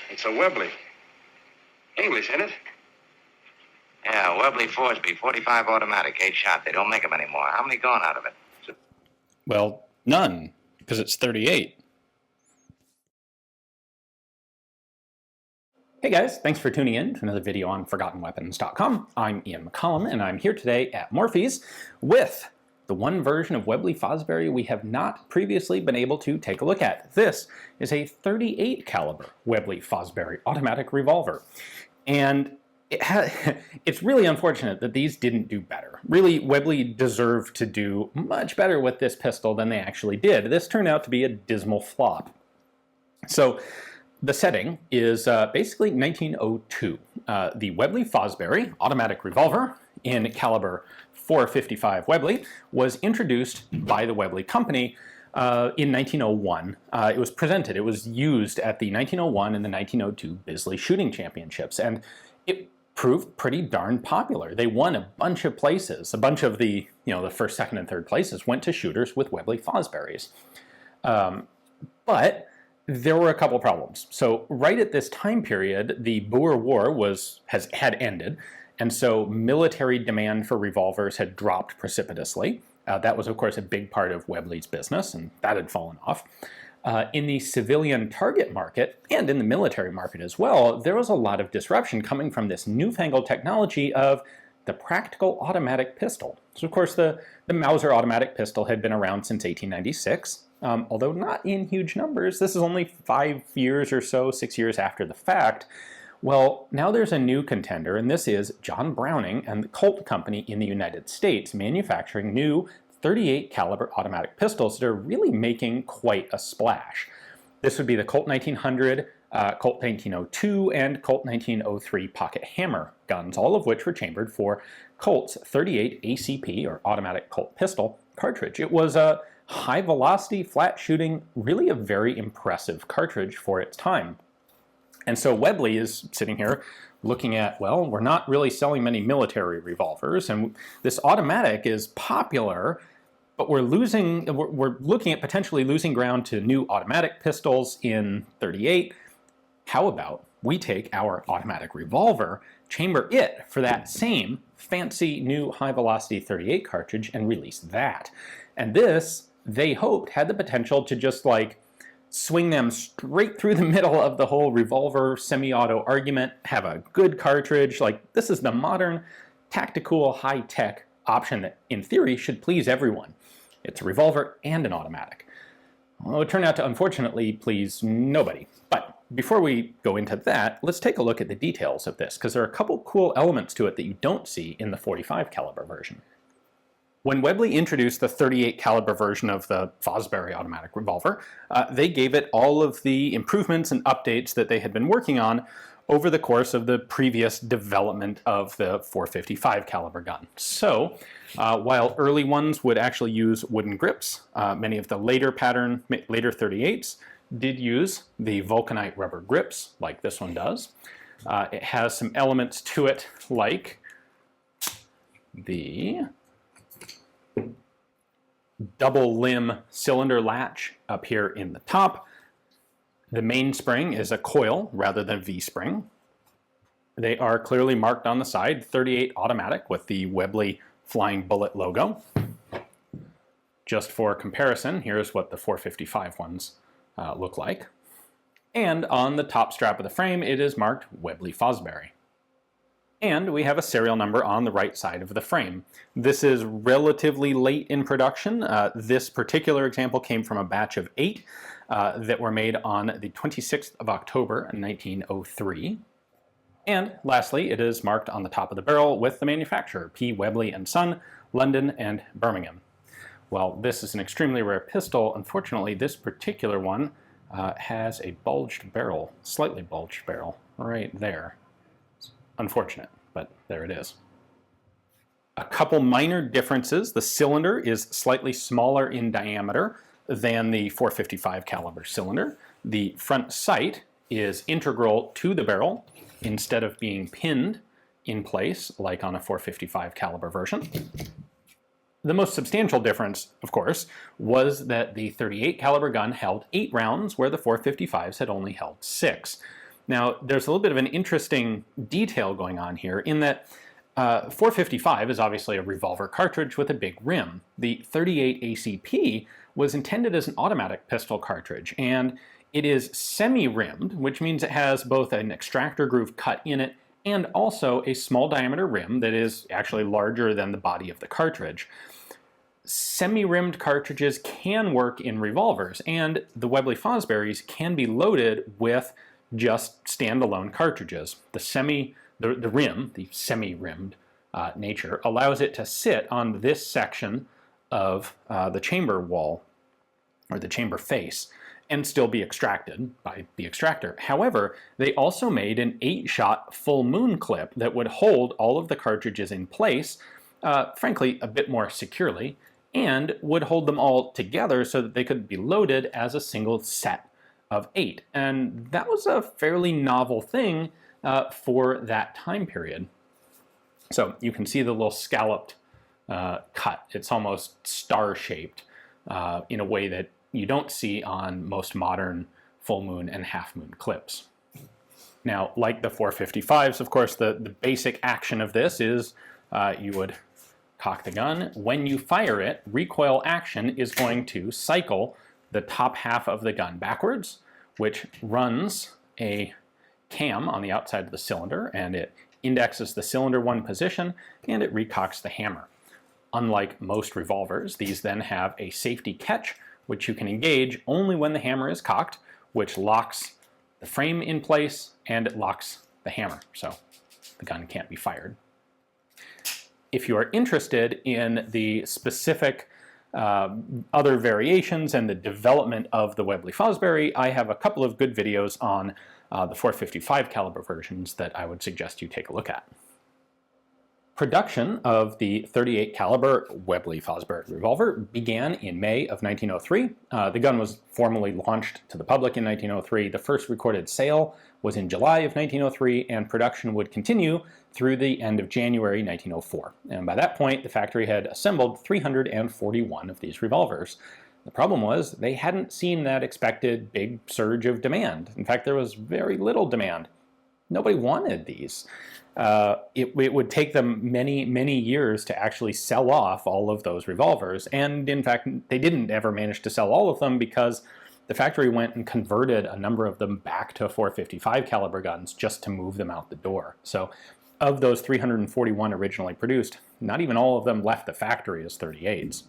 It's a Webley. English, ain't it? Yeah, Webley-Fosbery, 45 automatic, 8 shot. They don't make them anymore. How many gone out of it? Well, none, because it's 38. Hey guys, thanks for tuning in to another video on ForgottenWeapons.com. I'm Ian McCollum, and I'm here today at Morphy's with the one version of Webley-Fosbery we have not previously been able to take a look at. This is a 38 caliber Webley-Fosbery automatic revolver. And it's really unfortunate that these didn't do better. Really, Webley deserved to do much better with this pistol than they actually did. This turned out to be a dismal flop. So the setting is basically 1902. The Webley-Fosbery automatic revolver in caliber .455 Webley was introduced by the Webley Company in 1901. It was presented, it was used at the 1901 and the 1902 Bisley Shooting Championships, and it proved pretty darn popular. They won a bunch of places. A bunch of the, the first, second, and third places went to shooters with Webley-Fosberys. But there were a couple problems. So right at this time period, the Boer War had ended, and so military demand for revolvers had dropped precipitously. That was, of course, a big part of Webley's business, and that had fallen off. In the civilian target market, and in the military market as well, there was a lot of disruption coming from this newfangled technology of the practical automatic pistol. So, of course, the Mauser automatic pistol had been around since 1896, although not in huge numbers. This is only 5 years or so, 6 years after the fact. Well, now there's a new contender, and this is John Browning and the Colt Company in the United States manufacturing new 38 caliber automatic pistols that are really making quite a splash. This would be the Colt 1900, Colt 1902, and Colt 1903 pocket hammer guns, all of which were chambered for Colt's 38 ACP, or automatic Colt pistol, cartridge. It was a high velocity, flat shooting, really a very impressive cartridge for its time. And so Webley is sitting here looking at, well, we're not really selling many military revolvers, and this automatic is popular, but we're looking at potentially losing ground to new automatic pistols in 38. How about we take our automatic revolver, chamber it for that same fancy new high-velocity 38 cartridge, and release that? And this, they hoped, had the potential to just swing them straight through the middle of the whole revolver semi-auto argument, have a good cartridge. This is the modern, tactical, high-tech option that, in theory, should please everyone. It's a revolver and an automatic. Well, it turned out to, unfortunately, please nobody. But before we go into that, let's take a look at the details of this, because there are a couple cool elements to it that you don't see in the 45 caliber version. When Webley introduced the 38 caliber version of the Fosbery automatic revolver, they gave it all of the improvements and updates that they had been working on over the course of the previous development of the 455 caliber gun. So, while early ones would actually use wooden grips, many of the later 38s did use the vulcanite rubber grips, like this one does. It has some elements to it, like the double limb cylinder latch up here in the top. The mainspring is a coil rather than V-spring. They are clearly marked on the side, 38 automatic with the Webley Flying Bullet logo. Just for comparison, here's what the 455 ones look like. And on the top strap of the frame, it is marked Webley-Fosbery. And we have a serial number on the right side of the frame. This is relatively late in production. This particular example came from a batch of 8 that were made on the 26th of October, 1903. And lastly, it is marked on the top of the barrel with the manufacturer, P. Webley & Son, London and Birmingham. Well, this is an extremely rare pistol. Unfortunately, this particular one has a bulged barrel, slightly bulged barrel, right there. Unfortunate, but there it is. A couple minor differences. The cylinder is slightly smaller in diameter than the 455 caliber cylinder. The front sight is integral to the barrel instead of being pinned in place like on a 455 caliber version. The most substantial difference, of course, was that the 38 caliber gun held 8 rounds where the 455s had only held 6. Now, there's a little bit of an interesting detail going on here in that 455 is obviously a revolver cartridge with a big rim. The 38 ACP was intended as an automatic pistol cartridge, and it is semi-rimmed, which means it has both an extractor groove cut in it and also a small diameter rim that is actually larger than the body of the cartridge. Semi-rimmed cartridges can work in revolvers, and the Webley-Fosberys can be loaded with just standalone cartridges. The rim, the semi-rimmed nature, allows it to sit on this section of the chamber wall, or the chamber face, and still be extracted by the extractor. However, they also made an 8-shot full moon clip that would hold all of the cartridges in place, frankly, a bit more securely, and would hold them all together so that they could be loaded as a single set of 8. And that was a fairly novel thing for that time period. So you can see the little scalloped cut. It's almost star-shaped in a way that you don't see on most modern full moon and half moon clips. Now, like the 455s, of course, the basic action of this is you would cock the gun. When you fire it, recoil action is going to cycle the top half of the gun backwards, which runs a cam on the outside of the cylinder, and it indexes the cylinder 1 position, and it recocks the hammer. Unlike most revolvers, these then have a safety catch, which you can engage only when the hammer is cocked, which locks the frame in place and it locks the hammer, so the gun can't be fired. If you are interested in the specific other variations and the development of the Webley-Fosbery, I have a couple of good videos on the 455 caliber versions that I would suggest you take a look at. Production of the 38 caliber Webley-Fosbery revolver began in May of 1903. The gun was formally launched to the public in 1903. The first recorded sale was in July of 1903, and production would continue through the end of January 1904. And by that point, the factory had assembled 341 of these revolvers. The problem was they hadn't seen that expected big surge of demand. In fact, there was very little demand. Nobody wanted these. It would take them many, many years to actually sell off all of those revolvers. And in fact, they didn't ever manage to sell all of them because the factory went and converted a number of them back to 455 caliber guns just to move them out the door. So of those 341 originally produced, not even all of them left the factory as 38s,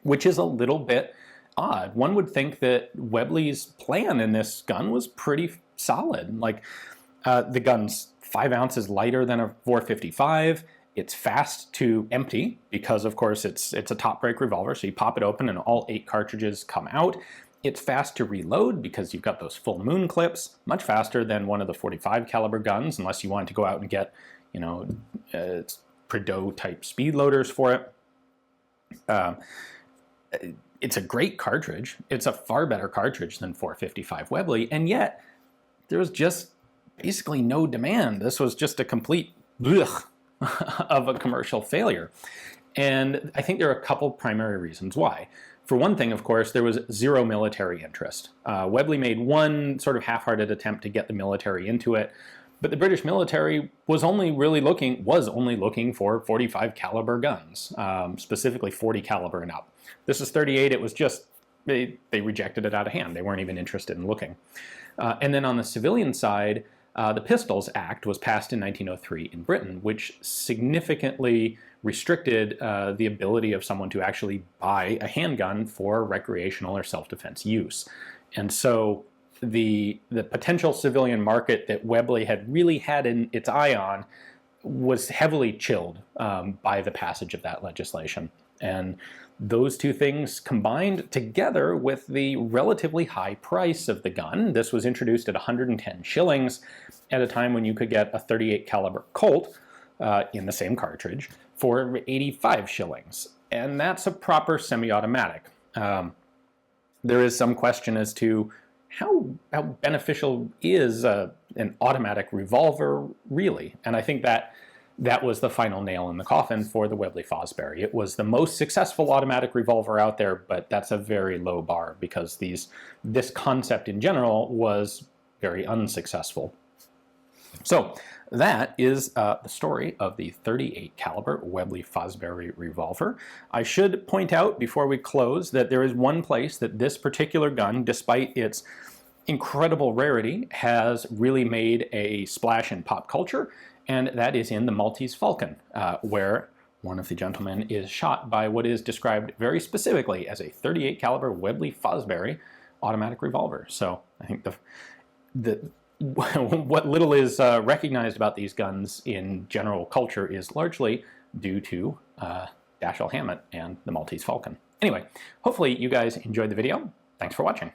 which is a little bit odd. One would think that Webley's plan in this gun was pretty solid. Like, the gun's 5 ounces lighter than a 455. It's fast to empty because, of course, it's a top break revolver, so you pop it open and all 8 cartridges come out. It's fast to reload because you've got those full moon clips, much faster than one of the 45 caliber guns, unless you wanted to go out and get, you know, Prideaux type speed loaders for it. It's a great cartridge. It's a far better cartridge than 455 Webley, and yet there was just basically no demand. This was just a complete blech of a commercial failure. And I think there are a couple primary reasons why. For one thing, of course, there was zero military interest. Webley made one sort of half-hearted attempt to get the military into it, but the British military was only looking for 45 caliber guns, specifically 40 caliber and up. This is 38. It was just, they rejected it out of hand. They weren't even interested in looking. And then on the civilian side, the Pistols Act was passed in 1903 in Britain, which significantly restricted the ability of someone to actually buy a handgun for recreational or self-defense use. And so the potential civilian market that Webley had really had in its eye on was heavily chilled by the passage of that legislation. And those two things combined together with the relatively high price of the gun. This was introduced at 110 shillings at a time when you could get a 38 caliber Colt in the same cartridge for 85 shillings. And that's a proper semi-automatic. There is some question as to how beneficial is an automatic revolver really? And I think that was the final nail in the coffin for the Webley-Fosbery. It was the most successful automatic revolver out there, but that's a very low bar because this concept in general was very unsuccessful. So that is the story of the .38 caliber Webley-Fosbery revolver. I should point out before we close that there is one place that this particular gun, despite its incredible rarity, has really made a splash in pop culture, and that is in the Maltese Falcon, where one of the gentlemen is shot by what is described very specifically as a .38 caliber Webley-Fosbery automatic revolver. So I think what little is recognized about these guns in general culture is largely due to Dashiell Hammett and the Maltese Falcon. Anyway, hopefully you guys enjoyed the video. Thanks for watching.